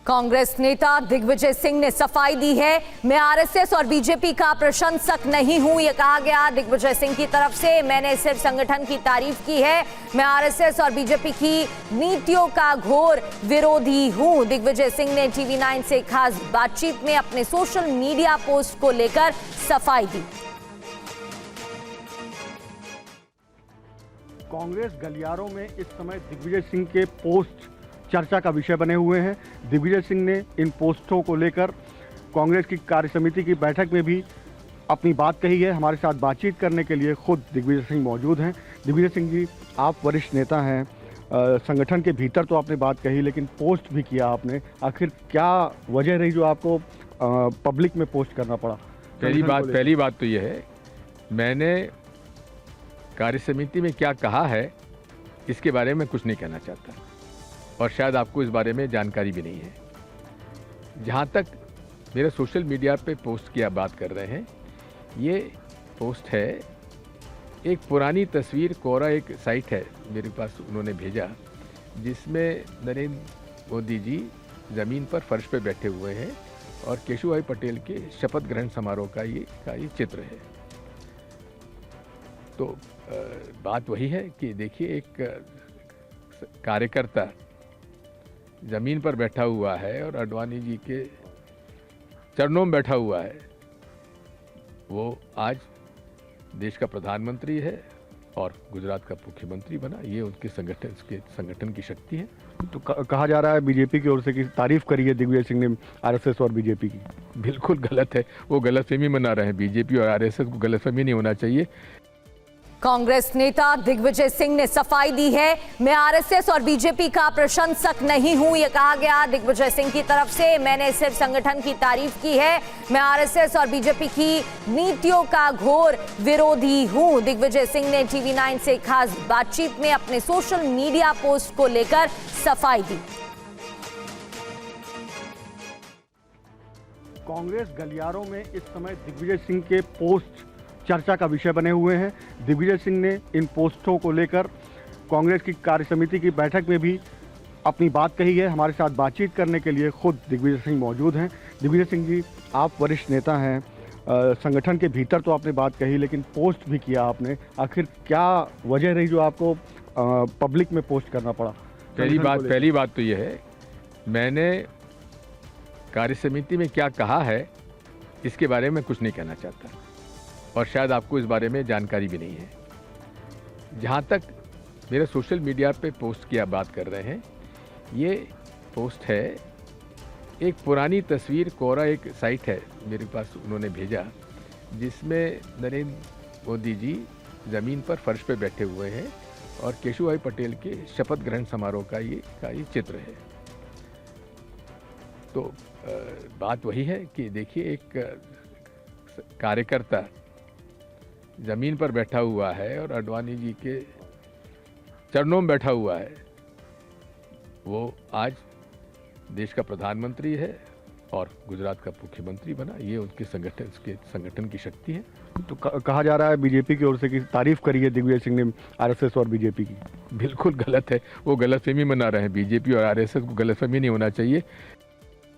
कांग्रेस नेता दिग्विजय सिंह ने सफाई दी है। मैं आरएसएस और बीजेपी का प्रशंसक नहीं हूं, यह कहा गया दिग्विजय सिंह की तरफ से। मैंने सिर्फ संगठन की तारीफ की है। मैं आरएसएस और बीजेपी की नीतियों का घोर विरोधी हूं। दिग्विजय सिंह ने टीवी 9 से खास बातचीत में अपने सोशल मीडिया पोस्ट को लेकर सफाई दी। कांग्रेस गलियारों में इस समय दिग्विजय सिंह के पोस्ट चर्चा का विषय बने हुए हैं। दिग्विजय सिंह ने इन पोस्टों को लेकर कांग्रेस की कार्य समिति की बैठक में भी अपनी बात कही है। हमारे साथ बातचीत करने के लिए खुद दिग्विजय सिंह मौजूद हैं। दिग्विजय सिंह जी, आप वरिष्ठ नेता हैं, संगठन के भीतर तो आपने बात कही, लेकिन पोस्ट भी किया आपने। आखिर क्या वजह रही जो आपको पब्लिक में पोस्ट करना पड़ा? पहली बात तो यह है, मैंने कार्य समिति में क्या कहा है इसके बारे में कुछ नहीं कहना चाहता, और शायद आपको इस बारे में जानकारी भी नहीं है। जहाँ तक मेरे सोशल मीडिया पे पोस्ट की आप बात कर रहे हैं, ये पोस्ट है एक पुरानी तस्वीर। कोरा एक साइट है मेरे पास, उन्होंने भेजा, जिसमें नरेंद्र मोदी जी ज़मीन पर फर्श पे बैठे हुए हैं और केशुभाई पटेल के शपथ ग्रहण समारोह का ये चित्र है। तो बात वही है कि देखिए, एक कार्यकर्ता ज़मीन पर बैठा हुआ है और आडवाणी जी के चरणों में बैठा हुआ है। वो आज देश का प्रधानमंत्री है और गुजरात का मुख्यमंत्री बना। ये उनके संगठन की शक्ति है। तो कहा जा रहा है बीजेपी की ओर से कि तारीफ करी है दिग्विजय सिंह ने आरएसएस और बीजेपी की। बिल्कुल गलत है, वो गलतफहमी मना रहे हैं। बीजेपी और आरएसएस को गलतफहमी नहीं होना चाहिए। कांग्रेस नेता दिग्विजय सिंह ने सफाई दी है। मैं आरएसएस और बीजेपी का प्रशंसक नहीं हूं, यह कहा गया दिग्विजय सिंह की तरफ से। मैंने सिर्फ संगठन की तारीफ की है। मैं आरएसएस और बीजेपी की नीतियों का घोर विरोधी हूं। दिग्विजय सिंह ने टीवी 9 से खास बातचीत में अपने सोशल मीडिया पोस्ट को लेकर सफाई दी। कांग्रेस गलियारों में इस समय दिग्विजय सिंह के पोस्ट चर्चा का विषय बने हुए हैं। दिग्विजय सिंह ने इन पोस्टों को लेकर कांग्रेस की कार्य समिति की बैठक में भी अपनी बात कही है। हमारे साथ बातचीत करने के लिए खुद दिग्विजय सिंह मौजूद हैं। दिग्विजय सिंह जी, आप वरिष्ठ नेता हैं, संगठन के भीतर तो आपने बात कही, लेकिन पोस्ट भी किया आपने। आखिर क्या वजह रही जो आपको पब्लिक में पोस्ट करना पड़ा? पहली बात तो यह है, मैंने कार्य समिति में क्या कहा है इसके बारे में कुछ नहीं कहना चाहता, और शायद आपको इस बारे में जानकारी भी नहीं है। जहाँ तक मेरे सोशल मीडिया पे पोस्ट की आप बात कर रहे हैं, ये पोस्ट है एक पुरानी तस्वीर। कोरा एक साइट है मेरे पास, उन्होंने भेजा, जिसमें नरेंद्र मोदी जी ज़मीन पर फर्श पे बैठे हुए हैं और केशुभाई पटेल के शपथ ग्रहण समारोह का ये चित्र है। तो बात वही है कि देखिए, एक कार्यकर्ता ज़मीन पर बैठा हुआ है और आडवाणी जी के चरणों में बैठा हुआ है। वो आज देश का प्रधानमंत्री है और गुजरात का मुख्यमंत्री बना। ये उनके संगठन की शक्ति है। तो कहा जा रहा है बीजेपी की ओर से कि तारीफ करी है दिग्विजय सिंह ने आरएसएस और बीजेपी की। बिल्कुल गलत है, वो गलतफहमी मना रहे हैं। बीजेपी और आरएसएस को गलतफहमी नहीं होना चाहिए।